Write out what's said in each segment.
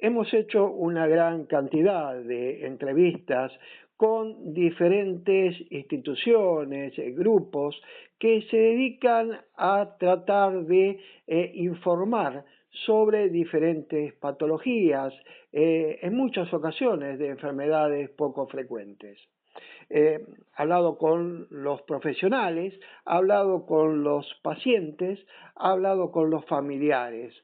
Hemos hecho una gran cantidad de entrevistas con diferentes instituciones, grupos que se dedican a tratar de informar sobre diferentes patologías, en muchas ocasiones de enfermedades poco frecuentes. Ha hablado con los profesionales, ha hablado con los pacientes, ha hablado con los familiares.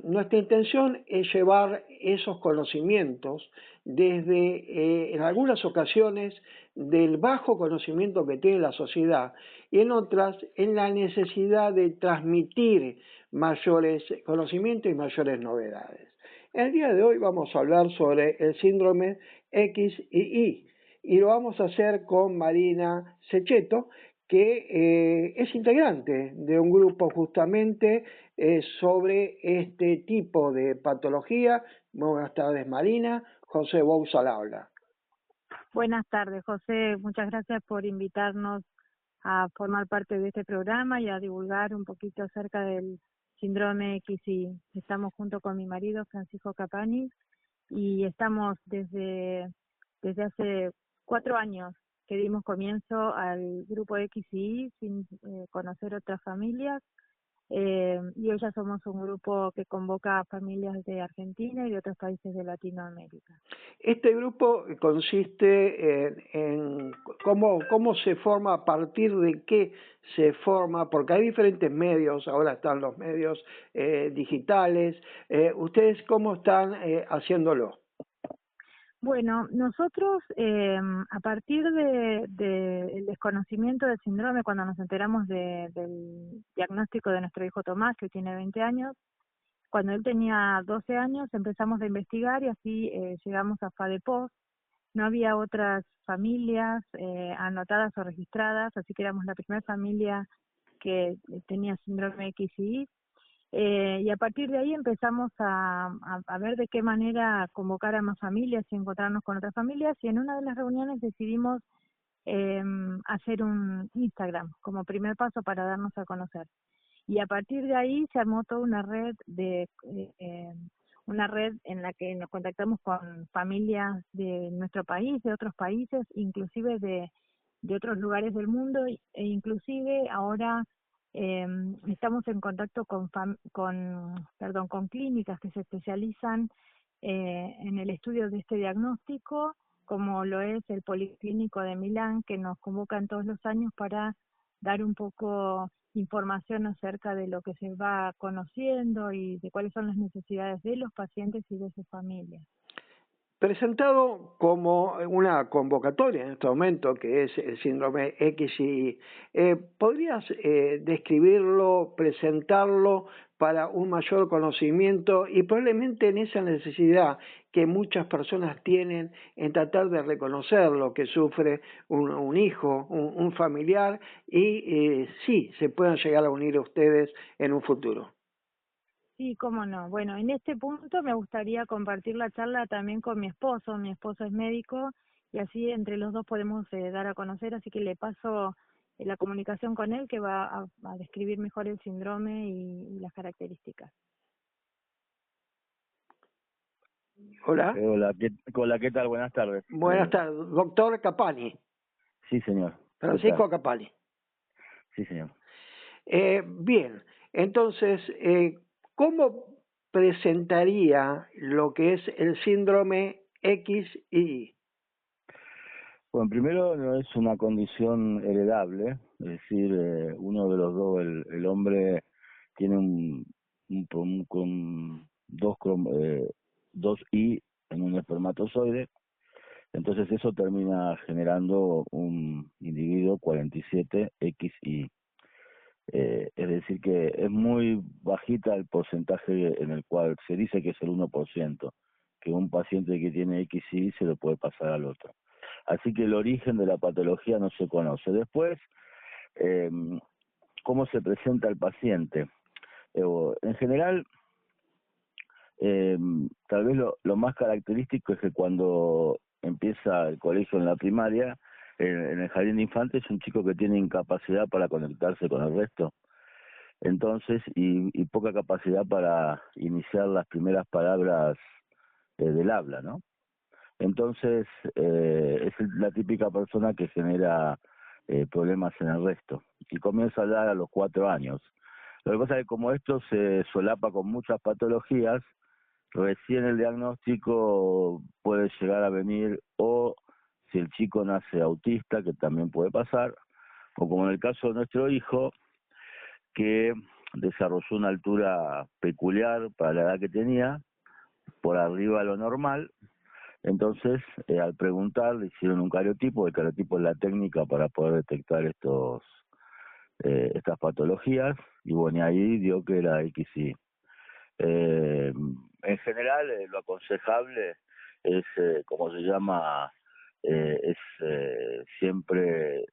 Nuestra intención es llevar esos conocimientos desde, en algunas ocasiones, del bajo conocimiento que tiene la sociedad y en otras, en la necesidad de transmitir mayores conocimientos y mayores novedades. El día de hoy vamos a hablar sobre el síndrome XII y lo vamos a hacer con Marina Sechetto, que es integrante de un grupo justamente sobre este tipo de patología. Muy buenas tardes, Marina. José Bouza al habla. Buenas tardes, José. Muchas gracias por invitarnos a formar parte de este programa y a divulgar un poquito acerca del síndrome XI. Estamos junto con mi marido, Francisco Capani, y estamos desde hace 4 años que dimos comienzo al grupo XI sin conocer otras familias. Y hoy ya somos un grupo que convoca a familias de Argentina y de otros países de Latinoamérica. Este grupo consiste en cómo se forma, a partir de qué se forma, porque hay diferentes medios, ahora están los medios digitales. ¿Ustedes cómo están haciéndolo? Bueno, nosotros a partir del desconocimiento del síndrome, cuando nos enteramos del diagnóstico de nuestro hijo Tomás, que tiene 20 años, cuando él tenía 12 años empezamos a investigar y así llegamos a FADEPOS. No había otras familias anotadas o registradas, así que éramos la primera familia que tenía síndrome XI. Y a partir de ahí empezamos a ver de qué manera convocar a más familias y encontrarnos con otras familias, y en una de las reuniones decidimos hacer un Instagram como primer paso para darnos a conocer. Y a partir de ahí se armó toda una red en la que nos contactamos con familias de nuestro país, de otros países, inclusive de otros lugares del mundo, e inclusive ahora estamos en contacto con clínicas que se especializan en el estudio de este diagnóstico, como lo es el Policlínico de Milán, que nos convocan todos los años para dar un poco información acerca de lo que se va conociendo y de cuáles son las necesidades de los pacientes y de sus familias. Presentado como una convocatoria en este momento, que es el síndrome XI, ¿podrías describirlo, presentarlo para un mayor conocimiento y probablemente en esa necesidad que muchas personas tienen en tratar de reconocer lo que sufre un hijo, un familiar, y sí, se puedan llegar a unir a ustedes en un futuro? Sí, cómo no. Bueno, en este punto me gustaría compartir la charla también con mi esposo. Mi esposo es médico y así entre los dos podemos dar a conocer, así que le paso la comunicación con él, que va a describir mejor el síndrome y las características. Hola. Hola, ¿qué tal? Buenas tardes. Buenas tardes, doctor Capani. Sí, señor. Francisco Capani. Sí, señor. Bien, entonces, ¿cómo presentaría lo que es el síndrome XI? Bueno, primero no es una condición heredable, es decir, uno de los dos, el hombre tiene con dos I en un espermatozoide, entonces eso termina generando un individuo 47XI. Es decir, que es muy bajita el porcentaje en el cual se dice que es el 1%, que un paciente que tiene XI se lo puede pasar al otro. Así que el origen de la patología no se conoce. Después, ¿cómo se presenta el paciente? En general, tal vez lo más característico es que cuando empieza el colegio en la primaria, en el jardín de infantes, es un chico que tiene incapacidad para conectarse con el resto. Entonces, y poca capacidad para iniciar las primeras palabras del habla, ¿no? Entonces, es la típica persona que genera problemas en el resto. Y comienza a hablar a los 4 años. Lo que pasa es que como esto se solapa con muchas patologías, recién el diagnóstico puede llegar a venir o si el chico nace autista, que también puede pasar, o como en el caso de nuestro hijo, que desarrolló una altura peculiar para la edad que tenía, por arriba de lo normal. Entonces, al preguntar, le hicieron un cariotipo. El cariotipo es la técnica para poder detectar estas patologías, y bueno, y ahí dio que era XY. En general, lo aconsejable es, como se llama, siempre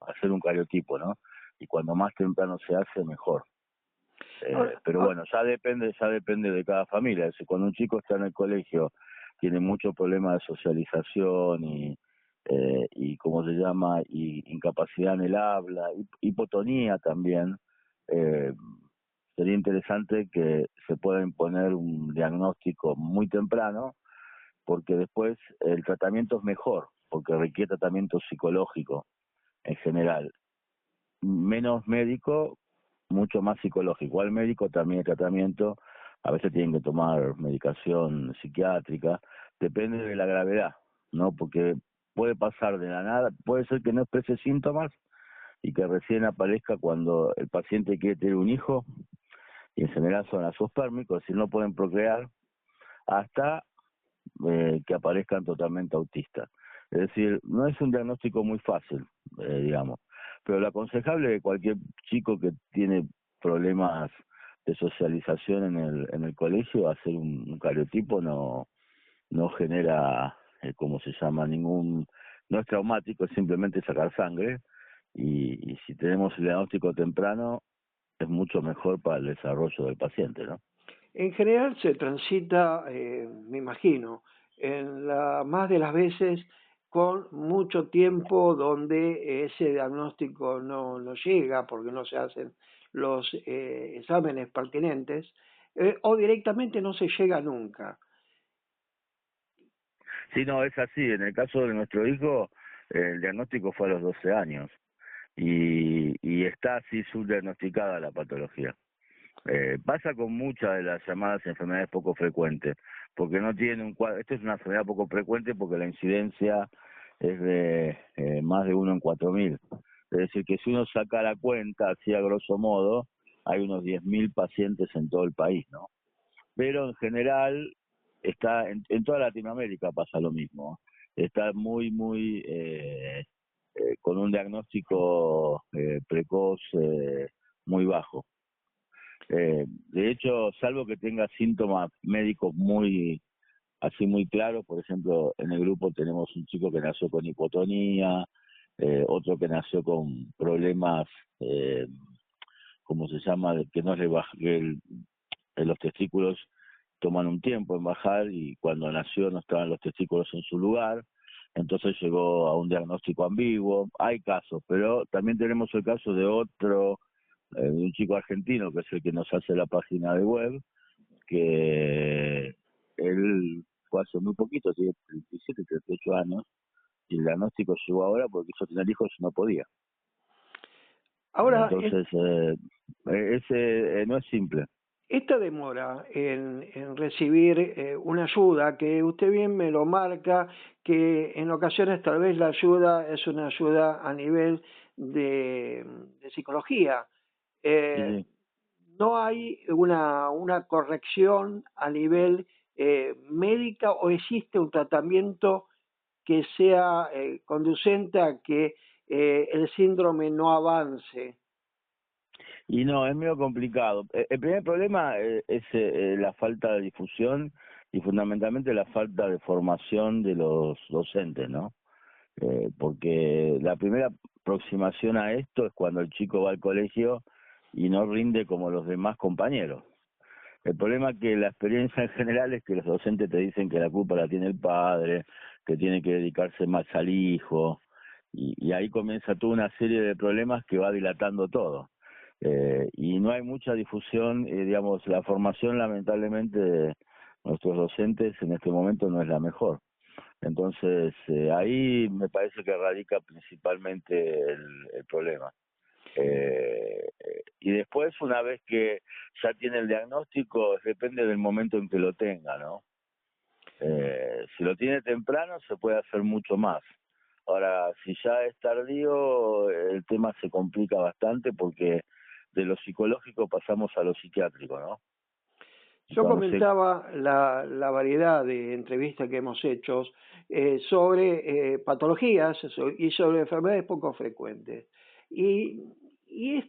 hacer un cariotipo, ¿no? Y cuando más temprano se hace, mejor. Pero bueno, ya depende de cada familia. Es decir, cuando un chico está en el colegio, tiene muchos problemas de socialización y ¿cómo se llama? Y incapacidad en el habla, hipotonía también. Eh, Sería interesante que se pueda imponer un diagnóstico muy temprano, porque después el tratamiento es mejor, porque requiere tratamiento psicológico en general. Menos médico, mucho más psicológico. Al médico también el tratamiento, a veces tienen que tomar medicación psiquiátrica, depende de la gravedad, ¿no? Porque puede pasar de la nada, puede ser que no exprese síntomas y que recién aparezca cuando el paciente quiere tener un hijo, y en general son azoospermicos, es decir, no pueden procrear hasta que aparezcan totalmente autistas. Es decir, no es un diagnóstico muy fácil, digamos, pero lo aconsejable de cualquier chico que tiene problemas de socialización en el colegio, hacer un cariotipo no genera, ¿cómo se llama? No es traumático, es simplemente sacar sangre, y si tenemos el diagnóstico temprano, es mucho mejor para el desarrollo del paciente, ¿no? En general se transita, me imagino, más de las veces con mucho tiempo donde ese diagnóstico no llega porque no se hacen los exámenes pertinentes, o directamente no se llega nunca. Sí, no, es así. En el caso de nuestro hijo, el diagnóstico fue a los 12 años y está así subdiagnosticada la patología. Pasa con muchas de las llamadas enfermedades poco frecuentes, porque no tienen un cuadro. Esto es una enfermedad poco frecuente porque la incidencia es de más de 1 en 4.000. Es decir, que si uno saca la cuenta, así a grosso modo, hay unos 10.000 pacientes en todo el país, ¿no? Pero en general está en toda Latinoamérica pasa lo mismo. Está muy con un diagnóstico precoz muy bajo. De hecho, salvo que tenga síntomas médicos muy claros, por ejemplo, en el grupo tenemos un chico que nació con hipotonía, otro que nació con problemas, ¿cómo se llama? Que no le baja, los testículos toman un tiempo en bajar, y cuando nació no estaban los testículos en su lugar, entonces llegó a un diagnóstico ambiguo. Hay casos, pero también tenemos el caso de de un chico argentino, que es el que nos hace la página de web, que él fue hace muy poquito, tiene 37, 38 años, y el diagnóstico llegó ahora porque quiso tener hijos y no podía. Ahora, Entonces, ese no es simple. esta demora en recibir una ayuda, que usted bien me lo marca, que en ocasiones tal vez la ayuda es una ayuda a nivel de psicología. Sí. ¿No hay una corrección a nivel médica, o existe un tratamiento que sea conducente a que el síndrome no avance? Y no, es medio complicado. El primer problema es la falta de difusión y fundamentalmente la falta de formación de los docentes, ¿no? Porque la primera aproximación a esto es cuando el chico va al colegio y no rinde como los demás compañeros. El problema es que la experiencia en general es que los docentes te dicen que la culpa la tiene el padre, que tiene que dedicarse más al hijo, y ahí comienza toda una serie de problemas que va dilatando todo. Y no hay mucha difusión, digamos, la formación lamentablemente nuestros docentes en este momento no es la mejor. Entonces, ahí me parece que radica principalmente el problema. Y después, una vez que ya tiene el diagnóstico, depende del momento en que lo tenga, ¿no? Si lo tiene temprano, se puede hacer mucho más. Ahora, si ya es tardío, el tema se complica bastante porque de lo psicológico pasamos a lo psiquiátrico, ¿no? Yo Entonces, comentaba la variedad de entrevistas que hemos hecho sobre patologías y sobre enfermedades poco frecuentes. Y, y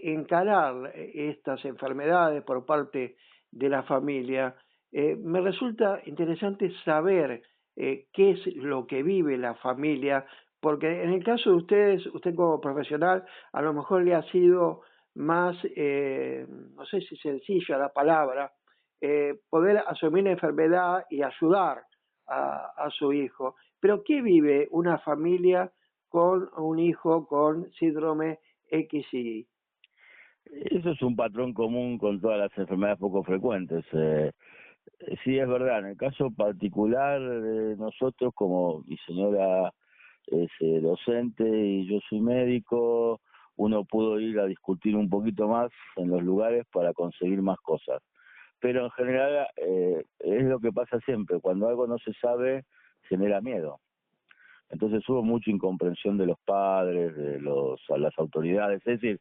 encarar estas enfermedades por parte de la familia, me resulta interesante saber qué es lo que vive la familia, porque en el caso de ustedes, usted como profesional, a lo mejor le ha sido más, no sé si sencilla la palabra, poder asumir la enfermedad y ayudar a su hijo. Pero ¿qué vive una familia con un hijo con síndrome XY? eso es un patrón común con todas las enfermedades poco frecuentes. Sí, es verdad. En el caso particular de nosotros, como mi señora es docente y yo soy médico, uno pudo ir a discutir un poquito más en los lugares para conseguir más cosas. Pero en general es lo que pasa siempre. Cuando algo no se sabe, genera miedo. Entonces hubo mucha incomprensión de los padres, a las autoridades. Es decir,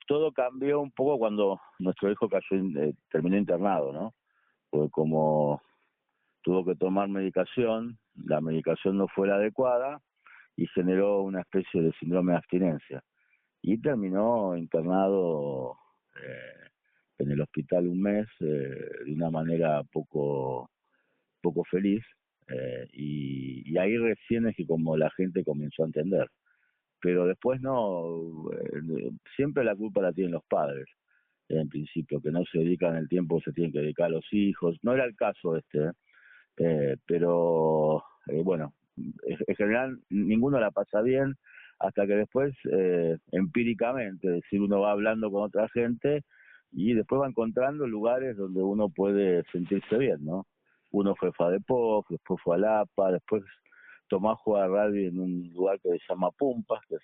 todo cambió un poco cuando nuestro hijo terminó internado, ¿no? Porque como tuvo que tomar medicación, la medicación no fue la adecuada y generó una especie de síndrome de abstinencia. Y terminó internado en el hospital un mes de una manera poco feliz, y ahí recién es que como la gente comenzó a entender. Pero después no, siempre la culpa la tienen los padres, en principio, que no se dedican el tiempo que se tienen que dedicar a los hijos. No era el caso pero bueno, en general ninguno la pasa bien hasta que después, empíricamente, es decir, uno va hablando con otra gente y después va encontrando lugares donde uno puede sentirse bien, ¿no? Uno fue a FADEPOC, después fue a APA, después Tomás juega rugby en un lugar que se llama Pumpas, que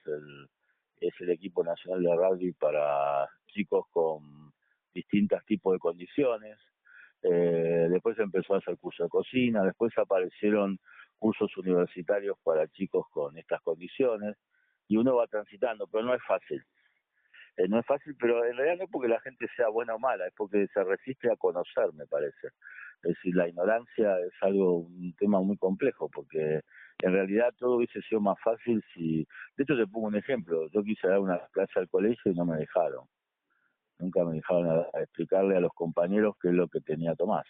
es el equipo nacional de rugby para chicos con distintos tipos de condiciones. Después empezó a hacer curso de cocina, después aparecieron cursos universitarios para chicos con estas condiciones, y uno va transitando, pero no es fácil. No es fácil, pero en realidad no es porque la gente sea buena o mala, es porque se resiste a conocer, me parece. Es decir, la ignorancia es un tema muy complejo, porque en realidad todo hubiese sido más fácil si... De hecho, te pongo un ejemplo. Yo quise dar una clase al colegio y no me dejaron. Nunca me dejaron a explicarle a los compañeros qué es lo que tenía Tomás.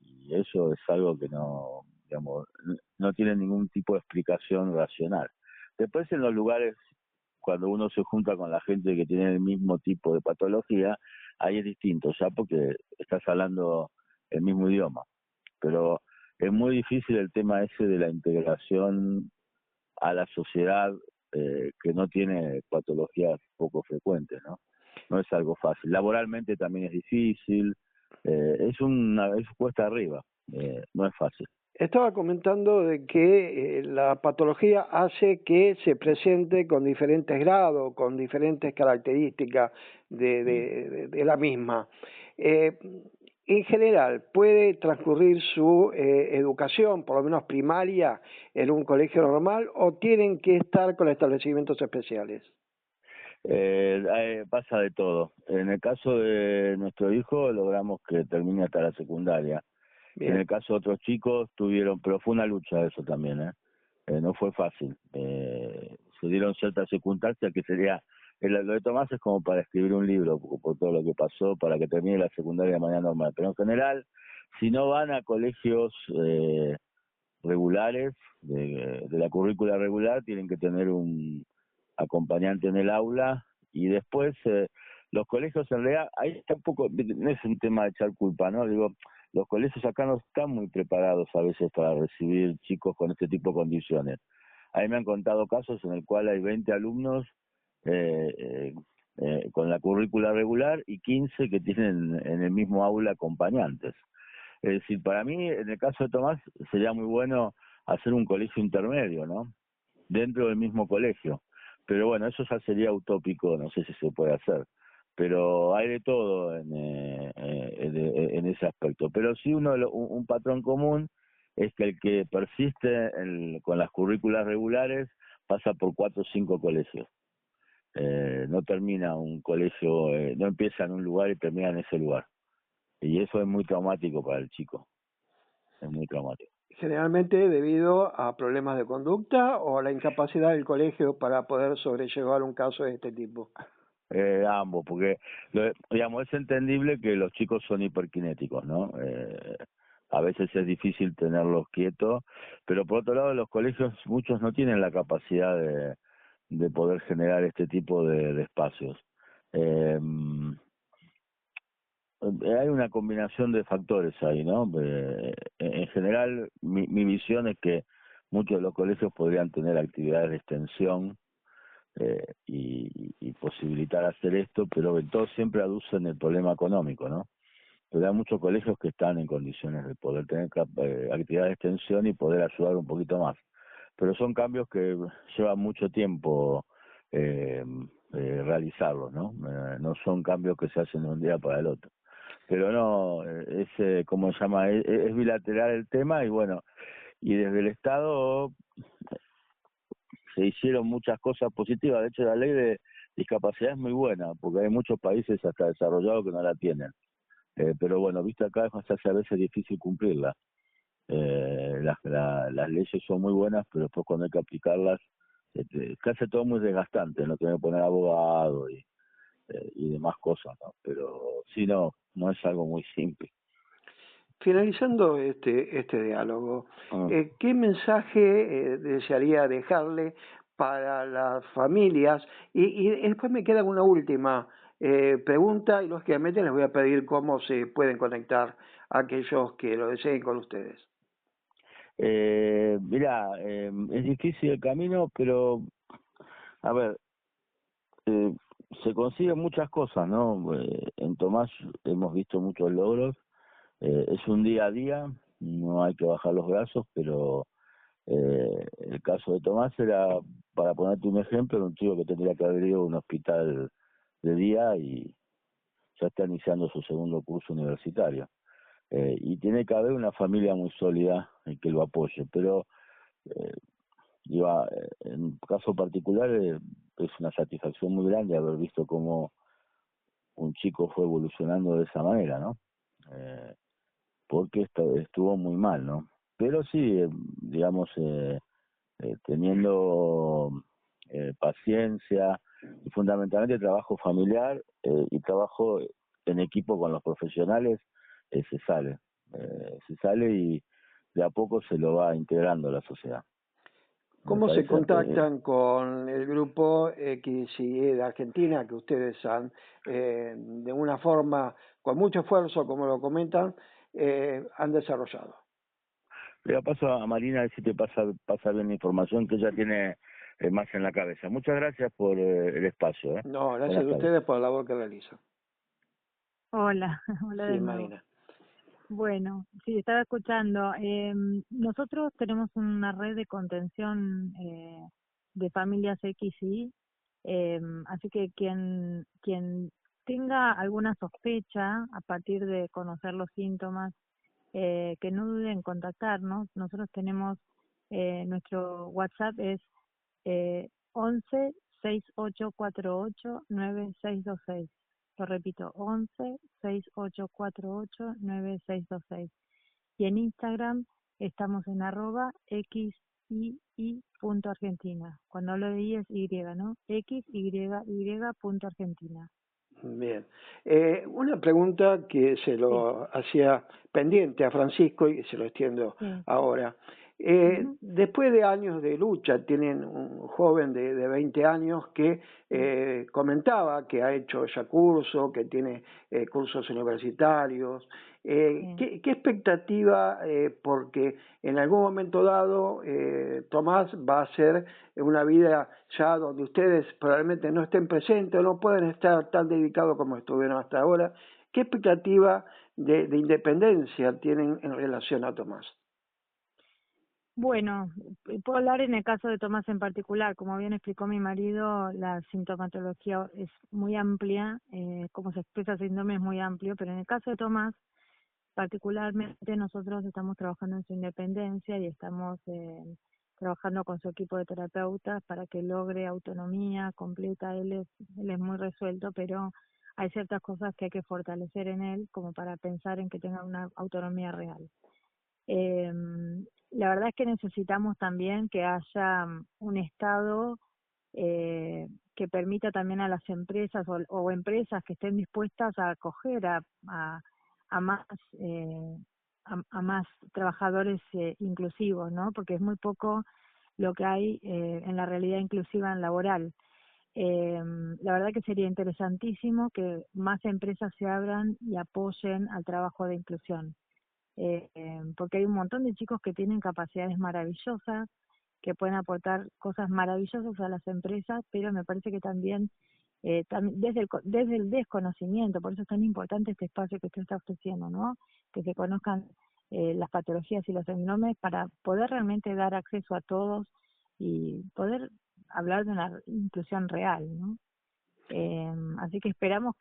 Y eso es algo que no, digamos, no tiene ningún tipo de explicación racional. Después, en los lugares, cuando uno se junta con la gente que tiene el mismo tipo de patología, ahí es distinto, ya porque estás hablando el mismo idioma. Pero es muy difícil el tema ese de la integración a la sociedad, que no tiene patologías poco frecuentes, ¿no? No es algo fácil. Laboralmente también es difícil, es cuesta arriba, no es fácil. Estaba comentando de que la patología hace que se presente con diferentes grados, con diferentes características de la misma. En general, ¿puede transcurrir su educación, por lo menos primaria, en un colegio normal o tienen que estar con establecimientos especiales? Pasa de todo. En el caso de nuestro hijo logramos que termine hasta la secundaria. En Bien. el caso de otros chicos pero fue una lucha eso también, no fue fácil. Se dieron ciertas circunstancias que lo de Tomás es como para escribir un libro, por todo lo que pasó, para que termine la secundaria de manera normal. Pero en general, si no van a colegios regulares, de la currícula regular, tienen que tener un acompañante en el aula, y después los colegios en realidad, ahí tampoco, no es un tema de echar culpa, ¿no? Digo, los colegios acá no están muy preparados a veces para recibir chicos con este tipo de condiciones. Ahí me han contado casos en el cual hay 20 alumnos con la currícula regular y 15 que tienen en el mismo aula acompañantes. Es decir, para mí, en el caso de Tomás, sería muy bueno hacer un colegio intermedio, ¿no? Dentro del mismo colegio. Pero bueno, eso ya sería utópico, no sé si se puede hacer. Pero hay de todo en ese aspecto. Pero sí un patrón común es que el que persiste con las currículas regulares pasa por 4 o 5 colegios. No termina un colegio, no empieza en un lugar y termina en ese lugar. Y eso es muy traumático para el chico, es muy traumático. Generalmente debido a problemas de conducta o a la incapacidad del colegio para poder sobrellevar un caso de este tipo. Ambos, porque digamos es entendible que los chicos son hiperkinéticos, ¿no? A veces es difícil tenerlos quietos, pero por otro lado los colegios muchos no tienen la capacidad de poder generar este tipo de espacios. Eh, Hay una combinación de factores ahí, ¿no? En general, mi visión es que muchos de los colegios podrían tener actividades de extensión y posibilitar hacer esto, pero todos siempre aducen el problema económico, ¿no? Pero hay muchos colegios que están en condiciones de poder tener actividades de extensión y poder ayudar un poquito más. Pero son cambios que llevan mucho tiempo realizarlos, ¿no? No son cambios que se hacen de un día para el otro. Pero no, ¿cómo se llama? Es bilateral el tema y bueno, y desde el Estado se hicieron muchas cosas positivas. De hecho, la ley de discapacidad es muy buena, porque hay muchos países hasta desarrollados que no la tienen. Pero bueno, viste acá es a veces difícil cumplirla. Las leyes son muy buenas, pero después cuando hay que aplicarlas, se hace todo muy desgastante, no tiene que poner abogado y demás cosas, ¿no? Pero sí, no es algo muy simple. Finalizando este diálogo, ¿qué mensaje desearía dejarle para las familias? Y después me queda una última pregunta y lógicamente les voy a pedir cómo se pueden conectar aquellos que lo deseen con ustedes. Mirá, es difícil el camino, pero a ver, eh, se consiguen muchas cosas, ¿no? En Tomás hemos visto muchos logros. Es un día a día, no hay que bajar los brazos, pero el caso de Tomás era, para ponerte un ejemplo, era un chico que tendría que haber ido a un hospital de día y ya está iniciando su segundo curso universitario. Y tiene que haber una familia muy sólida que lo apoye, pero eh, en caso particular es una satisfacción muy grande haber visto cómo un chico fue evolucionando de esa manera, ¿no? Porque estuvo muy mal, ¿no? Pero sí, digamos, teniendo paciencia y fundamentalmente trabajo familiar y trabajo en equipo con los profesionales, se sale y de a poco se lo va integrando a la sociedad. Me ¿Cómo se parece contactan con el grupo XY de Argentina que ustedes han, de una forma, con mucho esfuerzo, como lo comentan, han desarrollado? Le paso a Marina a ver si te pasa bien la información que ella tiene más en la cabeza. Muchas gracias por el espacio. No, gracias Buenas a tardes. ustedes por la labor que realizan. Hola, hola Sí, de nuevo. Marina. Bueno, sí, estaba escuchando. Nosotros tenemos una red de contención de familias XY, así que quien tenga alguna sospecha a partir de conocer los síntomas, que no duden en contactarnos. Nosotros tenemos, nuestro WhatsApp es 11 6848 9626. Lo repito, 11 6848 9626. Y en Instagram estamos en @xii.argentina. Cuando hablo de I es Y, ¿no? XYY.argentina. Bien. Una pregunta que se Sí, lo hacía pendiente a Francisco y se lo extiendo sí. ahora. Ujú, Después de años de lucha, tienen un joven de 20 años que sí, comentaba que ha hecho ya curso, que tiene cursos universitarios. sí. ¿Qué expectativa? Porque en algún momento dado Tomás va a hacer una vida ya donde ustedes probablemente no estén presentes o no pueden estar tan dedicados como estuvieron hasta ahora. ¿Qué expectativa de independencia tienen en relación a Tomás? Bueno, puedo hablar en el caso de Tomás en particular. Como bien explicó mi marido, la sintomatología es muy amplia, cómo se expresa el síndrome es muy amplio, pero en el caso de Tomás, particularmente nosotros estamos trabajando en su independencia y estamos trabajando con su equipo de terapeutas para que logre autonomía completa. Él es muy resuelto, pero hay ciertas cosas que hay que fortalecer en él como para pensar en que tenga una autonomía real. Eh, la verdad es que necesitamos también que haya un Estado que permita también a las empresas o empresas que estén dispuestas a acoger a más a más trabajadores inclusivos, ¿no? Porque es muy poco lo que hay en la realidad inclusiva en laboral. La verdad que sería interesantísimo que más empresas se abran y apoyen al trabajo de inclusión, porque hay un montón de chicos que tienen capacidades maravillosas, que pueden aportar cosas maravillosas a las empresas, pero me parece que también desde el desconocimiento, por eso es tan importante este espacio que usted está ofreciendo, ¿no? Que se conozcan las patologías y los síndromes para poder realmente dar acceso a todos y poder hablar de una inclusión real, ¿no? Así que esperamos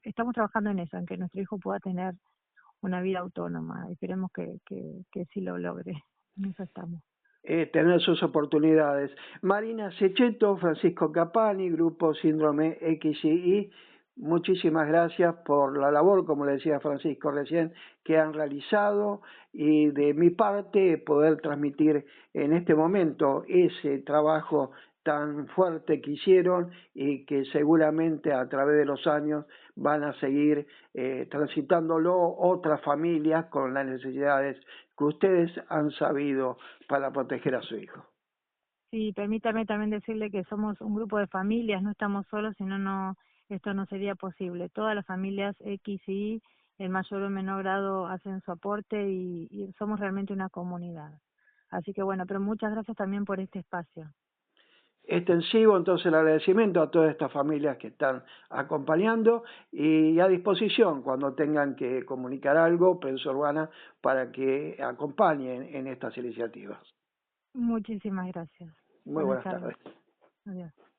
estamos trabajando en eso, en que nuestro hijo pueda tener una vida autónoma. Esperemos que sí lo logre. En eso estamos. Tener sus oportunidades. Marina Sechetto, Francisco Capani, Grupo Síndrome XY, muchísimas gracias por la labor, como le decía Francisco recién, que han realizado, y de mi parte poder transmitir en este momento ese trabajo tan fuerte que hicieron y que seguramente a través de los años van a seguir transitándolo otras familias con las necesidades que ustedes han sabido para proteger a su hijo. Sí, permítame también decirle que somos un grupo de familias, no estamos solos, sino no, esto no sería posible. Todas las familias X y Y, en mayor o menor grado, hacen su aporte y somos realmente una comunidad. Así que bueno, pero muchas gracias también por este espacio. Extensivo entonces el agradecimiento a todas estas familias que están acompañando y a disposición cuando tengan que comunicar algo, Prensa Urbana, para que acompañen en estas iniciativas. Muchísimas gracias. Muy Buenas buenas tardes. tardes. Adiós.